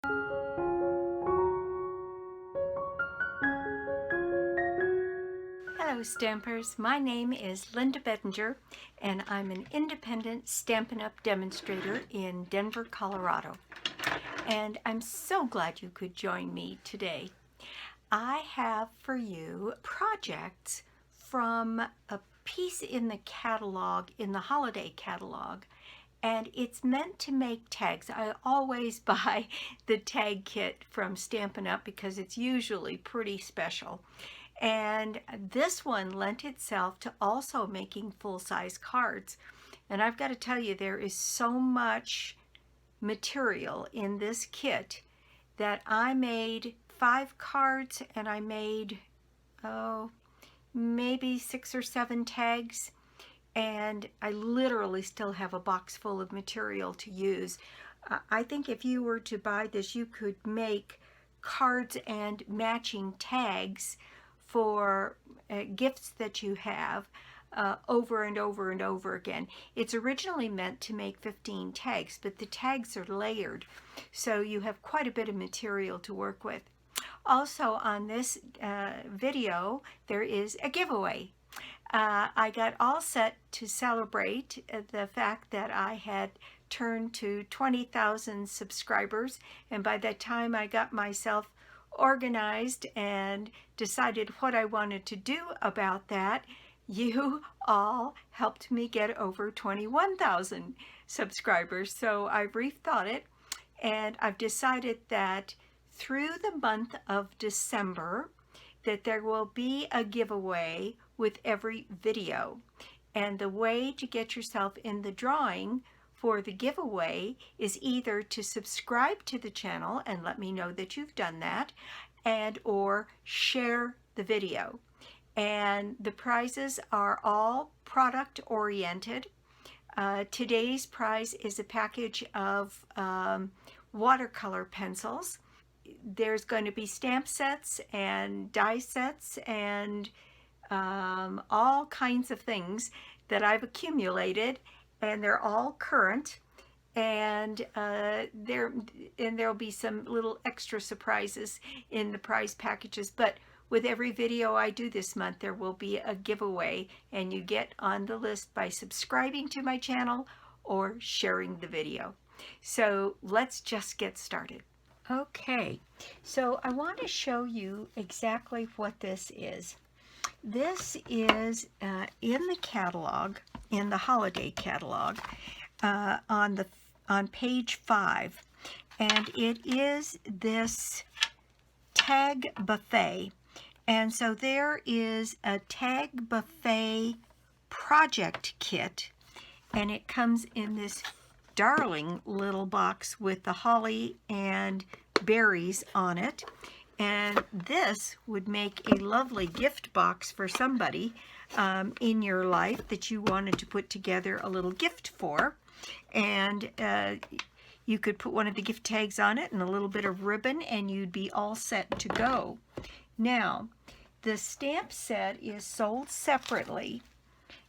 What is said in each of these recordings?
Hello Stampers, my name is Linda Bedinger and I'm an independent Stampin' Up! Demonstrator in Denver, Colorado. And I'm so glad you could join me today. I have for you projects from a piece in the catalog, in the holiday catalog, and it's meant to make tags. I always buy the tag kit from Stampin' Up! Because it's usually pretty special. And this one lent itself to also making full-size cards. And I've got to tell you, there is so much material in this kit that I made 5 cards and I made, maybe 6 or 7 tags. And I literally still have a box full of material to use. I think if you were to buy this, you could make cards and matching tags for gifts that you have over and over and over again. It's originally meant to make 15 tags, but the tags are layered, so you have quite a bit of material to work with. Also on this video, there is a giveaway. I got all set to celebrate the fact that I had turned to 20,000 subscribers, and by that time I got myself organized and decided what I wanted to do about that. You all helped me get over 21,000 subscribers, so I've rethought it, and I've decided that through the month of December that there will be a giveaway with every video. And the way to get yourself in the drawing for the giveaway is either to subscribe to the channel and let me know that you've done that, and or share the video. And the prizes are all product oriented. Today's prize is a package of watercolor pencils. There's going to be stamp sets and die sets and all kinds of things that I've accumulated, and they're all current, and there'll be some little extra surprises in the prize packages. But with every video I do this month, there will be a giveaway, and you get on the list by subscribing to my channel or sharing the video. So let's just get started. Okay, so I want to show you exactly what this is. This is in the catalog, in the holiday catalog, on page 5, and it is this tag buffet. And so there is a tag buffet project kit, and it comes in this darling little box with the holly and berries on it. And this would make a lovely gift box for somebody in your life that you wanted to put together a little gift for. And you could put one of the gift tags on it and a little bit of ribbon, and you'd be all set to go. Now, the stamp set is sold separately,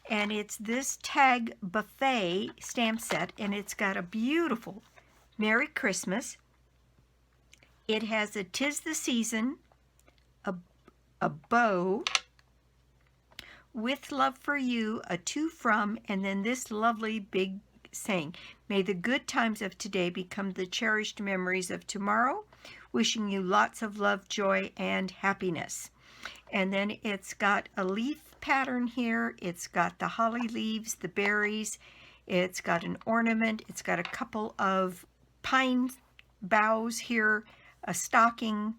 and it's this tag buffet stamp set, and it's got a beautiful Merry Christmas. It has a 'Tis the Season, a bow, With Love for You, a To From, and then this lovely big saying, May the good times of today become the cherished memories of tomorrow. Wishing you lots of love, joy, and happiness. And then it's got a leaf pattern here. It's got the holly leaves, the berries. It's got an ornament. It's got a couple of pine boughs here, a stocking,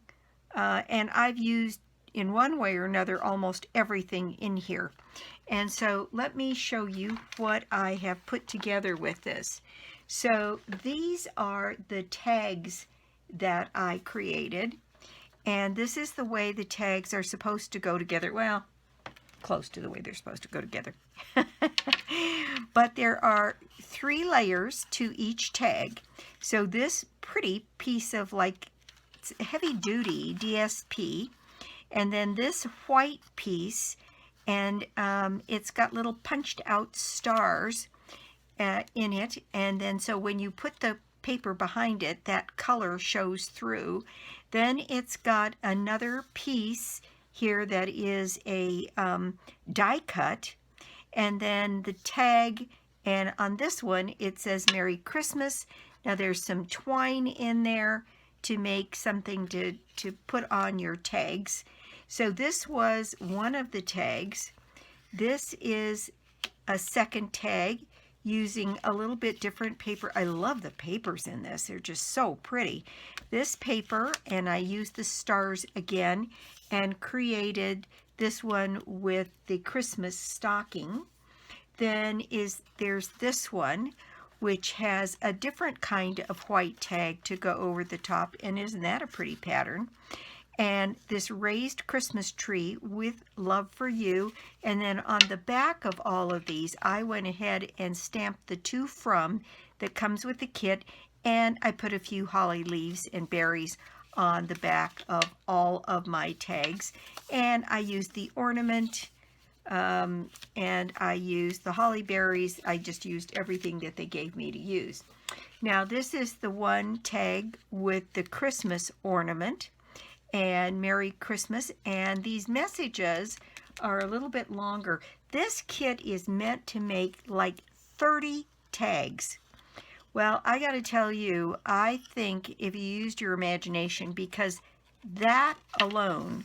and I've used in one way or another almost everything in here. And so let me show you what I have put together with this. So these are the tags that I created, and this is the way the tags are supposed to go together. Well, close to the way they're supposed to go together. But there are 3 layers to each tag. So this pretty piece of heavy duty DSP, and then this white piece, and it's got little punched out stars in it. And then so when you put the paper behind it, that color shows through. Then it's got another piece here that is a die cut, and then the tag, and on this one it says Merry Christmas. Now there's some twine in there to make something to put on your tags. So this was one of the tags. This is a second tag using a little bit different paper. I love the papers in this. They're just so pretty. This paper, and I used the stars again and created this one with the Christmas stocking. Then there's this one, which has a different kind of white tag to go over the top, and isn't that a pretty pattern? And this raised Christmas tree with love for you. And then on the back of all of these, I went ahead and stamped the to from that comes with the kit, and I put a few holly leaves and berries on the back of all of my tags. And I used the ornament, and I used the holly berries. I just used everything that they gave me to use. Now this is the one tag with the Christmas ornament and Merry Christmas, and these messages are a little bit longer. This kit is meant to make like 30 tags. Well, I got to tell you, I think if you used your imagination, because that alone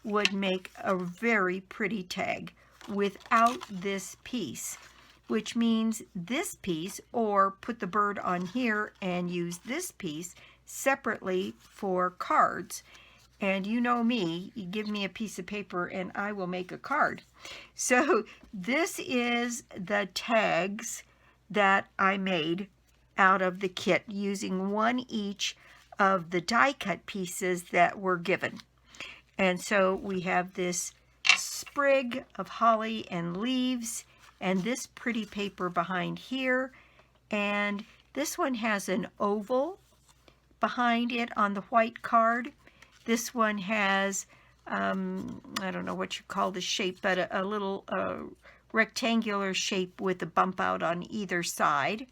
would make a very pretty tag without this piece, which means this piece, or put the bird on here and use this piece separately for cards. And you know me, you give me a piece of paper and I will make a card. So this is the tags that I made out of the kit using one each of the die cut pieces that were given. And so we have this sprig of holly and leaves, and this pretty paper behind here. And this one has an oval behind it on the white card. This one has, I don't know what you call the shape, but a little rectangular shape with a bump out on either side.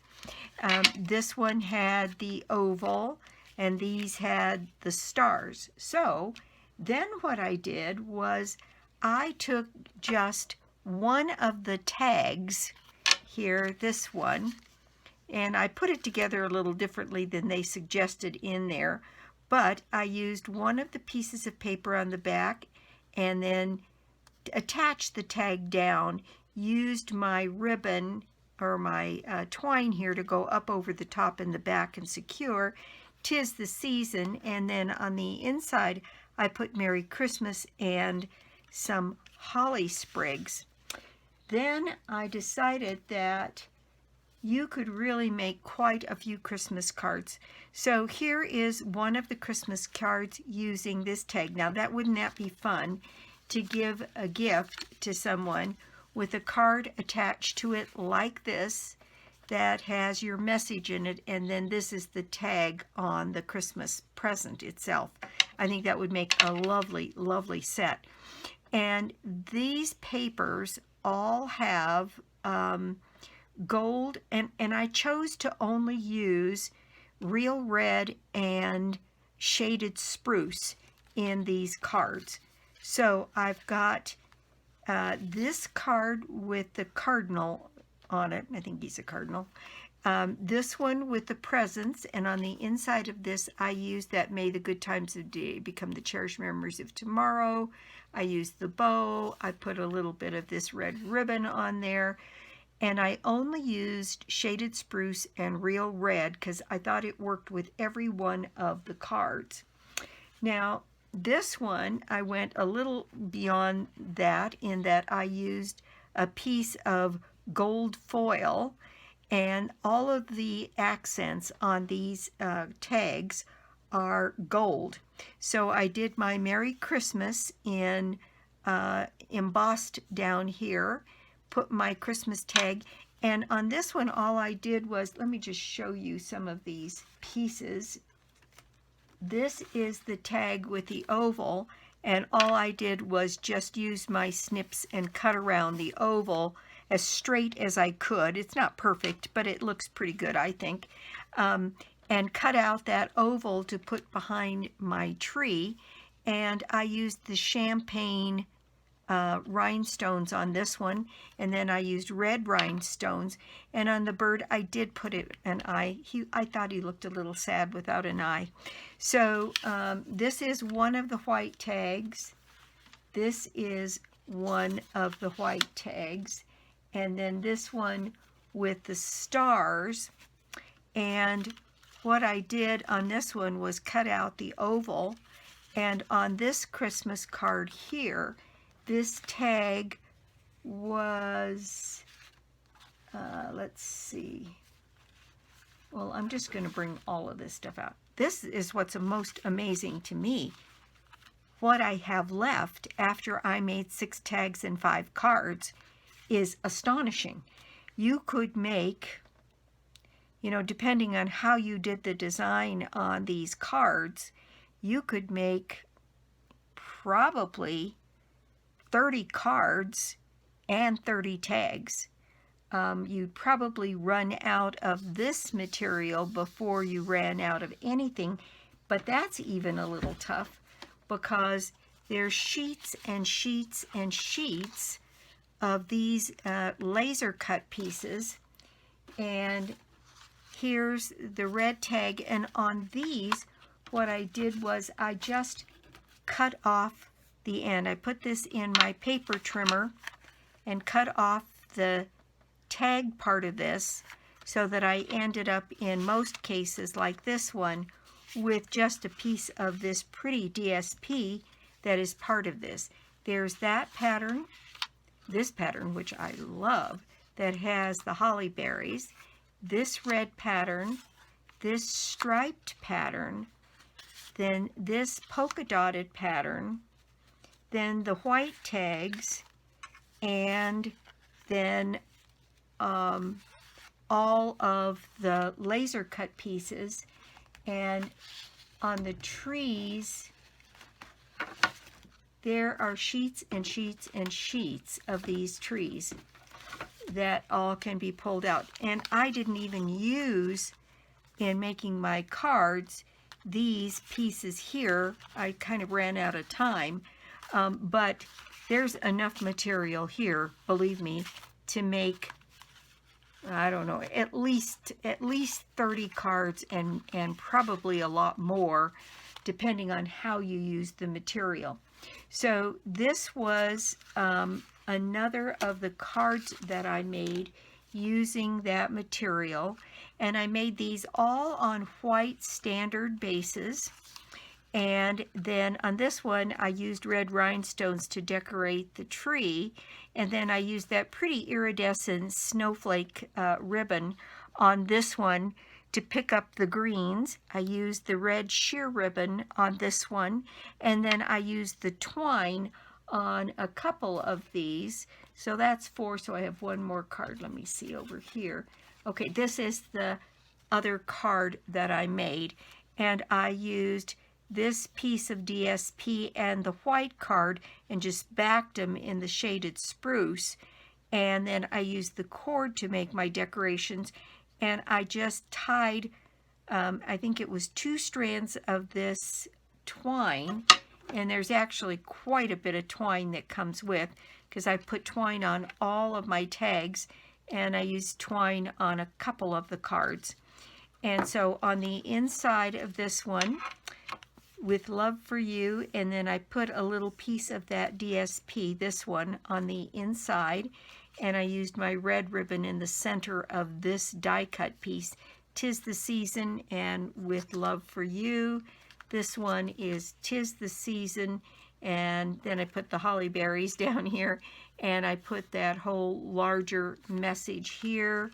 This one had the oval, and these had the stars. So then what I did was I took just one of the tags here, this one, and I put it together a little differently than they suggested in there. But I used one of the pieces of paper on the back and then attached the tag down, used my ribbon or my twine here to go up over the top and the back and secure. 'Tis the season. And then on the inside, I put Merry Christmas and some holly sprigs. Then I decided that you could really make quite a few Christmas cards. So here is one of the Christmas cards using this tag. Now wouldn't that be fun to give a gift to someone with a card attached to it like this that has your message in it, and then this is the tag on the Christmas present itself. I think that would make a lovely, lovely set. And these papers all have gold, and I chose to only use real red and shaded spruce in these cards. So I've got this card with the cardinal on it. I think he's a cardinal. This one with the presents, and on the inside of this I used that may the good times of day become the cherished memories of tomorrow. I used the bow. I put a little bit of this red ribbon on there. And I only used shaded spruce and real red because I thought it worked with every one of the cards. Now, this one, I went a little beyond that in that I used a piece of gold foil, and all of the accents on these tags are gold. So I did my Merry Christmas in embossed down here, put my Christmas tag, and on this one all I did was, let me just show you some of these pieces. This is the tag with the oval, and all I did was just use my snips and cut around the oval as straight as I could. It's not perfect, but it looks pretty good, I think. and cut out that oval to put behind my tree. And I used the champagne rhinestones on this one, and then I used red rhinestones. And on the bird, I did put an eye. I thought he looked a little sad without an eye. So this is one of the white tags. This is one of the white tags. And then this one with the stars. And what I did on this one was cut out the oval. And on this Christmas card here, this tag was, let's see. Well, I'm just going to bring all of this stuff out. This is what's most amazing to me. What I have left after I made 6 tags and 5 cards is astonishing. You could make, you know, depending on how you did the design on these cards, you could make probably 30 cards and 30 tags. You'd probably run out of this material before you ran out of anything, but that's even a little tough because there's sheets and sheets and sheets of these laser cut pieces. And here's the red tag, and on these what I did was I just cut off the end. I put this in my paper trimmer and cut off the tag part of this so that I ended up in most cases like this one with just a piece of this pretty DSP that is part of this. There's that pattern, this pattern, which I love, that has the holly berries, this red pattern, this striped pattern, then this polka dotted pattern, then the white tags, and then all of the laser cut pieces. And on the trees, there are sheets and sheets and sheets of these trees that all can be pulled out. And I didn't even use, in making my cards, these pieces here. I kind of ran out of time, but there's enough material here, believe me, to make, I don't know, at least 30 cards and probably a lot more, depending on how you use the material. So this was another of the cards that I made using that material, and I made these all on white standard bases. And then on this one I used red rhinestones to decorate the tree, and then I used that pretty iridescent snowflake ribbon on this one to pick up the greens. I used the red sheer ribbon on this one, and then I used the twine on a couple of these. So that's 4, so I have one more card. Let me see over here. Okay, this is the other card that I made, and I used this piece of DSP and the white card and just backed them in the shaded spruce, and then I used the cord to make my decorations, and I just tied I think it was 2 strands of this twine, and there's actually quite a bit of twine that comes with, because I put twine on all of my tags, and I used twine on a couple of the cards. And so on the inside of this one, with love for you, and then I put a little piece of that DSP, this one, on the inside, and I used my red ribbon in the center of this die cut piece. 'Tis the Season and With Love for You. This one is 'Tis the Season, and then I put the holly berries down here, and I put that whole larger message here.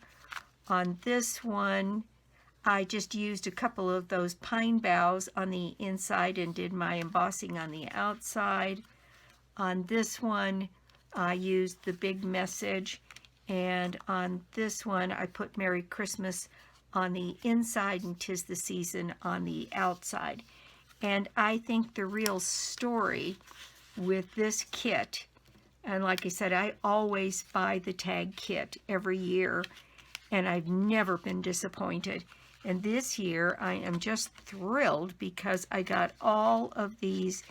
On this one, I just used a couple of those pine boughs on the inside and did my embossing on the outside. On this one, I used the big message, and on this one, I put Merry Christmas on the inside and 'Tis the Season on the outside. And I think the real story with this kit, and like I said, I always buy the tag kit every year, and I've never been disappointed, And this year I am just thrilled because I got all of these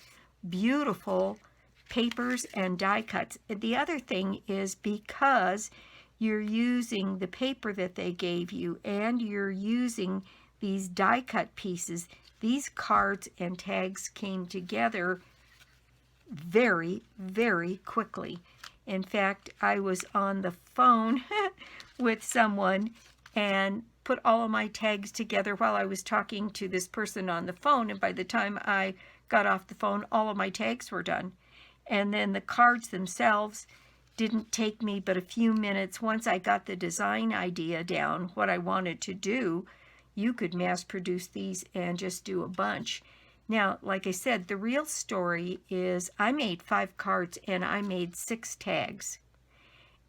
beautiful papers and die cuts. The other thing is, because you're using the paper that they gave you and you're using these die cut pieces, these cards and tags came together very, very quickly. In fact, I was on the phone with someone and put all of my tags together while I was talking to this person on the phone, and by the time I got off the phone, all of my tags were done. And then the cards themselves didn't take me but a few minutes. Once I got the design idea down, what I wanted to do, you could mass produce these and just do a bunch. Now, like I said, the real story is I made 5 cards and I made 6 tags.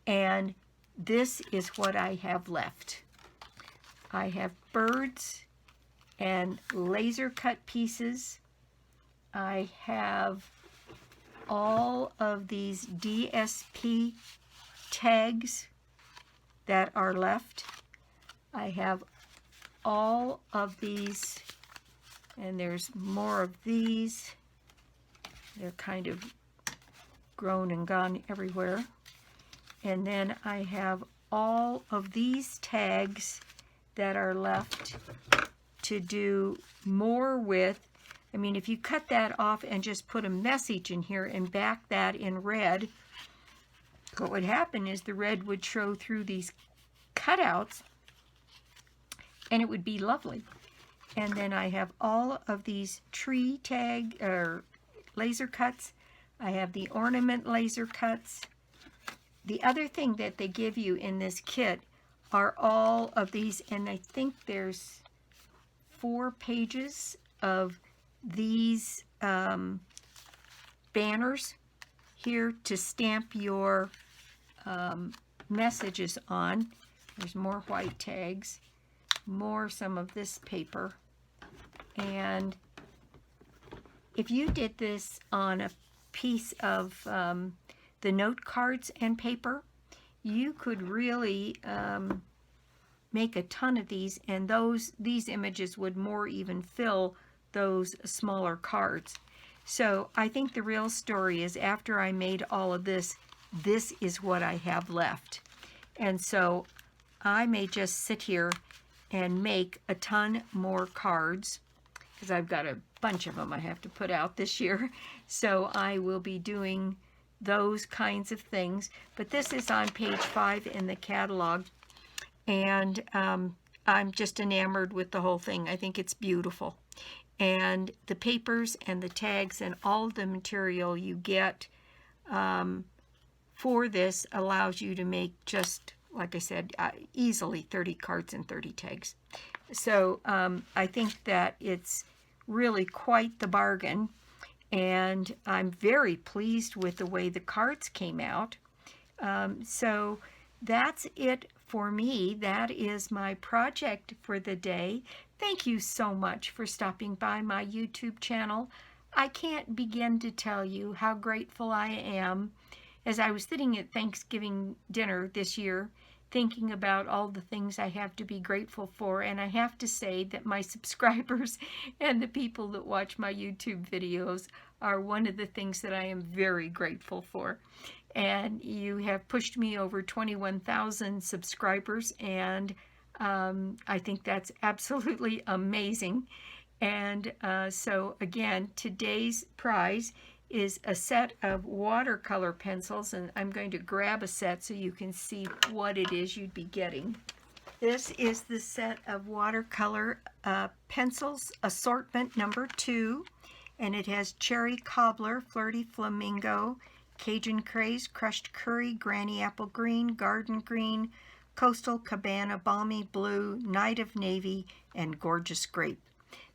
And this is what I have left. I have birds and laser cut pieces. I have all of these DSP tags that are left. I have all of these, and there's more of these. They're kind of grown and gone everywhere. And then I have all of these tags that are left to do more with. I mean, if you cut that off and just put a message in here and back that in red, what would happen is the red would show through these cutouts and it would be lovely. And then I have all of these tree tag or laser cuts. I have the ornament laser cuts. The other thing that they give you in this kit are all of these, and I think there's 4 pages of these banners here to stamp your messages on. There's more white tags, more some of this paper. And if you did this on a piece of the note cards and paper, you could really make a ton of these, and these images would more even fill those smaller cards. So I think the real story is, after I made all of this, this is what I have left. And so I may just sit here and make a ton more cards, because I've got a bunch of them I have to put out this year. So I will be doing those kinds of things. But this is on page 5 in the catalog, and I'm just enamored with the whole thing. I think it's beautiful. And the papers and the tags and all the material you get for this allows you to make, just like I said, easily 30 cards and 30 tags. So I think that it's really quite the bargain, and I'm very pleased with the way the cards came out. So that's it for me. That is my project for the day. Thank you so much for stopping by my YouTube channel. I can't begin to tell you how grateful I am. As I was sitting at Thanksgiving dinner this year, thinking about all the things I have to be grateful for, and I have to say that my subscribers and the people that watch my YouTube videos are one of the things that I am very grateful for. And you have pushed me over 21,000 subscribers, and I think that's absolutely amazing. And so again, today's prize is a set of watercolor pencils, and I'm going to grab a set so you can see what it is you'd be getting. This is the set of watercolor pencils, assortment number 2, and it has Cherry Cobbler, Flirty Flamingo, Cajun Craze, Crushed Curry, Granny Apple Green, Garden Green, Coastal Cabana, Balmy Blue, Night of Navy, and Gorgeous Grape.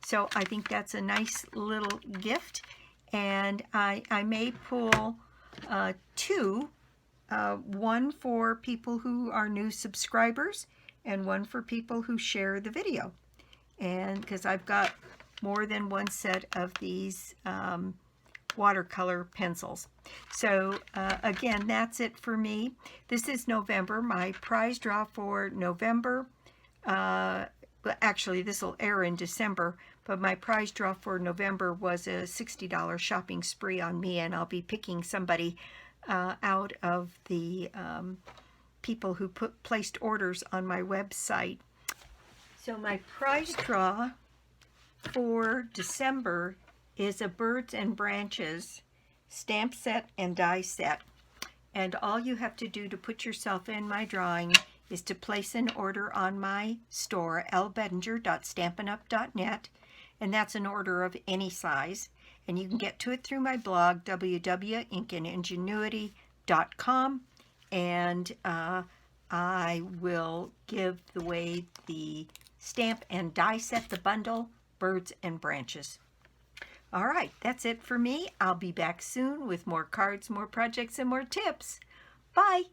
So I think that's a nice little gift, and I may pull 2, one for people who are new subscribers and one for people who share the video. And because I've got more than one set of these watercolor pencils. So again, that's it for me. This is November. My prize draw for November well, actually this will air in December, but my prize draw for November was a $60 shopping spree on me, and I'll be picking somebody out of the people who placed orders on my website. So my prize draw for December is a Birds and Branches stamp set and die set. And all you have to do to put yourself in my drawing is to place an order on my store, lbedinger.stampinup.net, and that's an order of any size. And you can get to it through my blog, www.ingenuity.com, and I will give away the stamp and die set, the bundle, Birds and Branches. All right, that's it for me. I'll be back soon with more cards, more projects, and more tips. Bye.